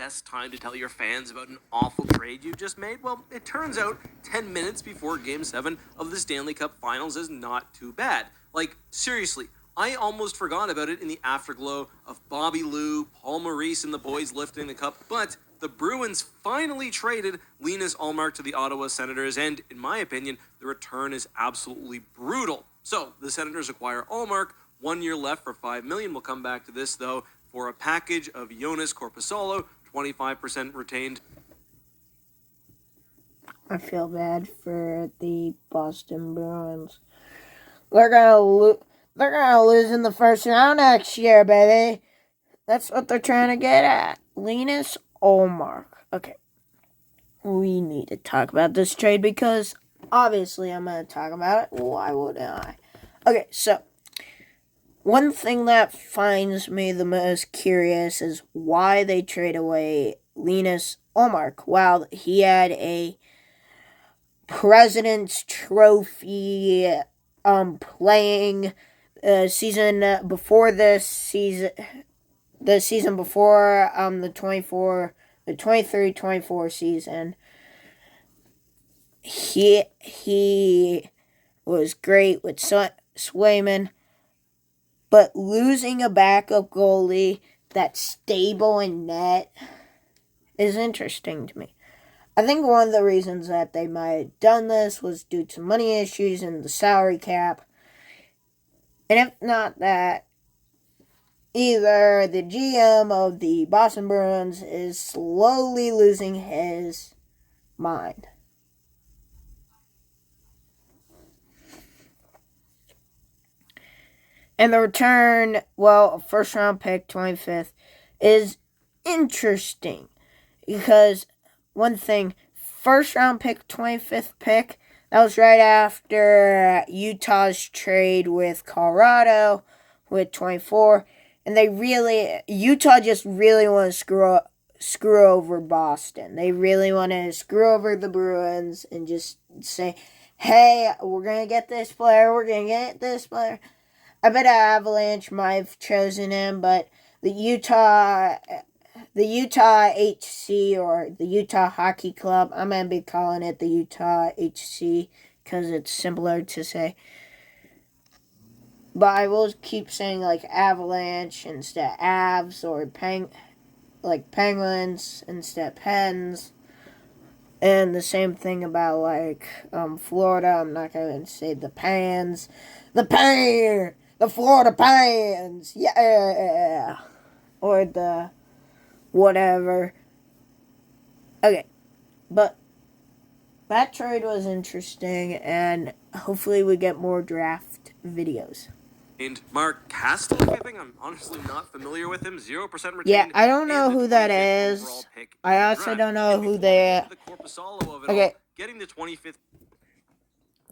best time to tell your fans about an awful trade you just made? Well, it turns out 10 minutes before Game 7 of the Stanley Cup Finals is not too bad. Like, seriously, I almost forgot about it in the afterglow of Bobby Lou, Paul Maurice, and the boys lifting the cup, but the Bruins finally traded Linus Ullmark to the Ottawa Senators, and in my opinion, the return is absolutely brutal. So, the Senators acquire Ullmark, 1 year left for $5 million. We'll come back to this, though, for a package of Joonas Korpisalo, 25% retained. I feel bad for the Boston Bruins. They're gonna lose in the first round next year, baby. That's what they're trying to get at. Linus Ullmark. Okay. We need to talk about this trade because obviously I'm going to talk about it. Why wouldn't I? Okay, so one thing that finds me the most curious is why they trade away Linus Ullmark. While he had a President's Trophy playing season before this season, the season before the 23-24 season. He was great with Swayman, but losing a backup goalie that's stable in net is interesting to me. I think one of the reasons that they might have done this was due to money issues and the salary cap. And if not that, either the GM of the Boston Bruins is slowly losing his mind. And the return, well, a first round pick, 25th, is interesting. Because one thing, first round pick, 25th pick, that was right after Utah's trade with Colorado with 24. And Utah just really want to screw over Boston. They really want to screw over the Bruins and just say, hey, we're going to get this player, we're going to get this player. I bet Avalanche might have chosen him, but the Utah HC or the Utah Hockey Club, I'm going to be calling it the Utah HC because it's simpler to say. But I will keep saying like Avalanche instead of Avs or Penguins instead of Pens. And the same thing about like Florida. I'm not going to say the Pans. The Florida Pans. Yeah. Or the whatever. Okay. But that trade was interesting, and hopefully we get more draft videos. And Mark Castle, I think I'm honestly not familiar with him. 0% retained. Yeah, I don't know who that is. I also don't know who they are. Okay. Getting the 25th.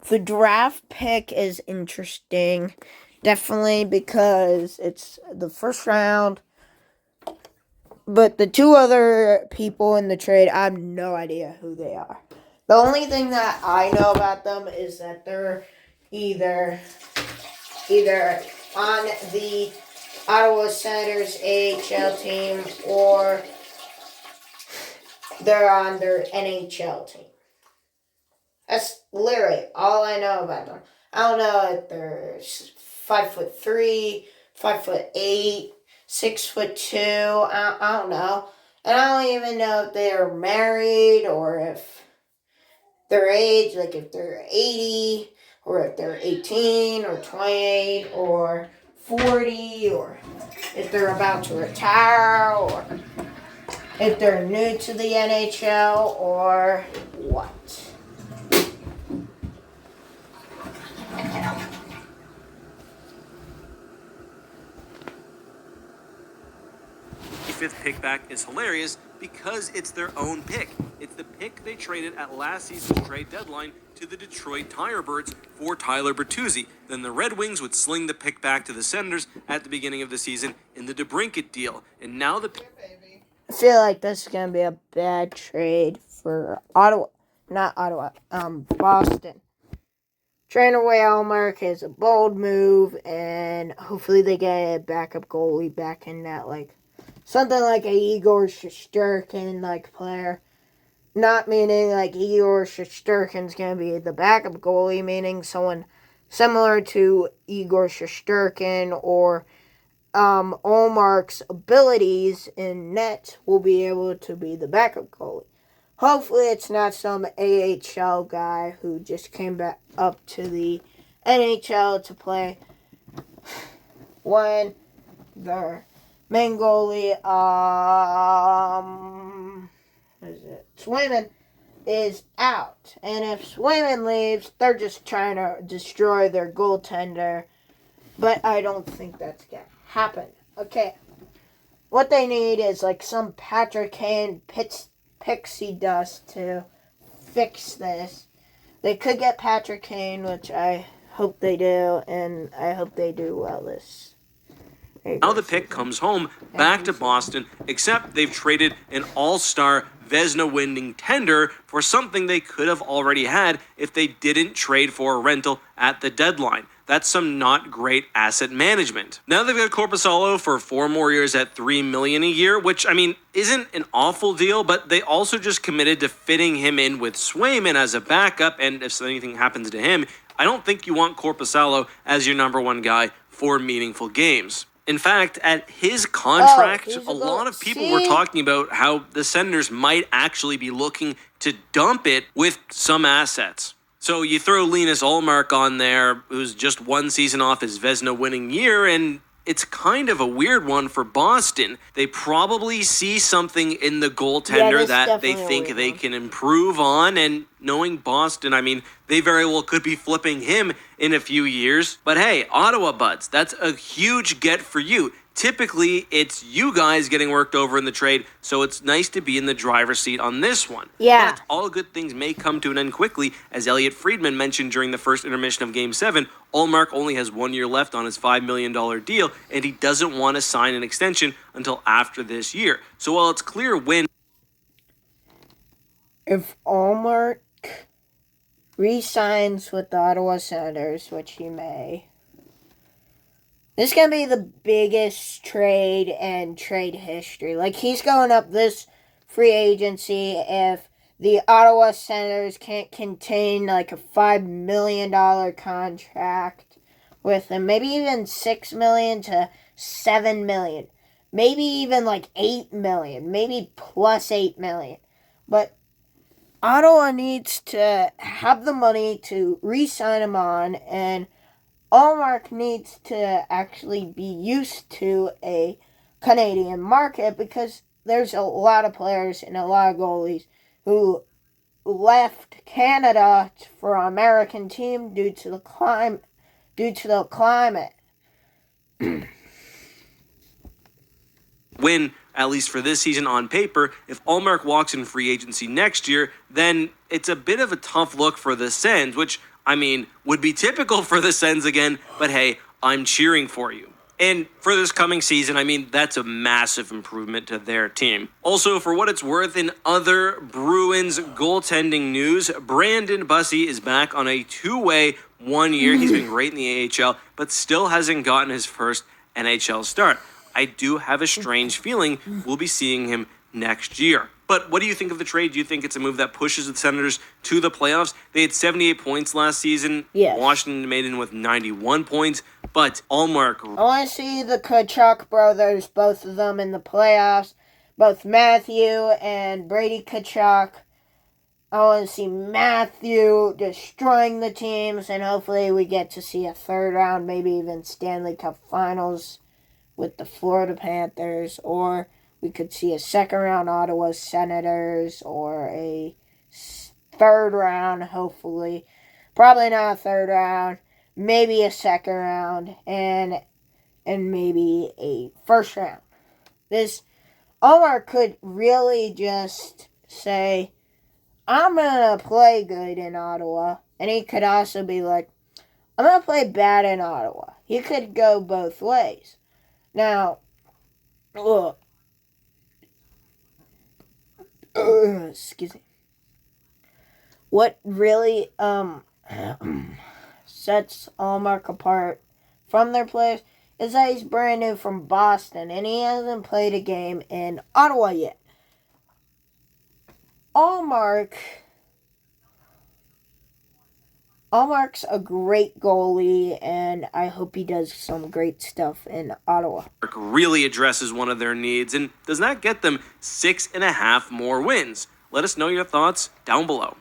The draft pick is interesting. Definitely because it's the first round. But the two other people in the trade, I have no idea who they are. The only thing that I know about them is that they're either on the Ottawa Senators AHL team or they're on their NHL team. That's literally all I know about them. I don't know if they're 5'3", 5'8", 6'2". I don't know. And I don't even know if they're married or if their age, like if they're 80 or if they're 18 or 28 or 40 or if they're about to retire or if they're new to the NHL or what. Fifth pick back is hilarious because it's their own pick. It's the pick they traded at last season's trade deadline to the Detroit Tirebirds for Tyler Bertuzzi. Then the Red Wings would sling the pick back to the Senators at the beginning of the season in the DeBrincat deal. And now the pick... I feel like this is going to be a bad trade for Boston. Trading away Ullmark is a bold move, and hopefully they get a backup goalie back in that, something like a Igor Shesterkin like player. Not meaning like Igor Shesterkin's going to be the backup goalie, meaning someone similar to Igor Shesterkin or Olmark's abilities in net will be able to be the backup goalie. Hopefully it's not some AHL guy who just came back up to the NHL to play when their main goalie, Swayman is out. And if Swayman leaves, they're just trying to destroy their goaltender. But I don't think that's going to happen. Okay. What they need is like some Patrick Kane pixie dust to fix this. They could get Patrick Kane, which I hope they do, and I hope they do well this. Now the pick comes home back to Boston, except they've traded an all-star Vezina-winning tender for something they could have already had if they didn't trade for a rental at the deadline. That's some not great asset management. Now they've got Korpisalo for 4 more years at $3 million a year, which, I mean, isn't an awful deal, but they also just committed to fitting him in with Swayman as a backup, and if anything happens to him, I don't think you want Korpisalo as your number 1 guy for meaningful games. In fact, at his contract, a lot of people were talking about how the Senators might actually be looking to dump it with some assets. So you throw Linus Ullmark on there, who's just 1 season off his Vezina winning year, and it's kind of a weird one for Boston. They probably see something in the goaltender that they think they can improve on, and knowing Boston, I mean, they very well could be flipping him in a few years. But hey, Ottawa buds, that's a huge get for you. Typically, it's you guys getting worked over in the trade, so it's nice to be in the driver's seat on this one. Yeah. But all good things may come to an end quickly. As Elliot Friedman mentioned during the first intermission of Game 7, Ullmark only has 1 year left on his $5 million deal, and he doesn't want to sign an extension until after this year. So while it's clear when... If Ullmark re-signs with the Ottawa Senators, which he may... This is going to be the biggest trade in trade history. Like, he's going up this free agency if the Ottawa Senators can't contain, like, a $5 million contract with him. Maybe even $6 million to $7 million. Maybe even, like, $8 million. Maybe plus $8 million. But Ottawa needs to have the money to re-sign him on, and Ullmark needs to actually be used to a Canadian market because there's a lot of players and a lot of goalies who left Canada for an American team due to the climate. When, at least for this season on paper, if Ullmark walks in free agency next year, then it's a bit of a tough look for the Sens, which, I mean, would be typical for the Sens again, but hey, I'm cheering for you. And for this coming season, I mean, that's a massive improvement to their team. Also, for what it's worth, in other Bruins goaltending news, Brandon Bussi is back on a 2-way 1 year. He's been great in the AHL, but still hasn't gotten his first NHL start. I do have a strange feeling we'll be seeing him next year. But what do you think of the trade? Do you think it's a move that pushes the Senators to the playoffs? They had 78 points last season. Yes. Washington made in with 91 points. But Ullmark... I want to see the Tkachuk brothers, both of them in the playoffs. Both Matthew and Brady Tkachuk. I want to see Matthew destroying the teams, and hopefully we get to see a 3rd round, maybe even Stanley Cup Finals with the Florida Panthers, or we could see a 2nd round Ottawa Senators, or a 3rd round, hopefully. Probably not a 3rd round. Maybe a 2nd round, and maybe a 1st round. This Ullmark could really just say, I'm going to play good in Ottawa. And he could also be like, I'm going to play bad in Ottawa. He could go both ways. Now, look. Excuse me. What really sets Ullmark apart from their players is that he's brand new from Boston and he hasn't played a game in Ottawa yet. Allmark's a great goalie, and I hope he does some great stuff in Ottawa. Really addresses one of their needs and does not get them 6.5 more wins. Let us know your thoughts down below.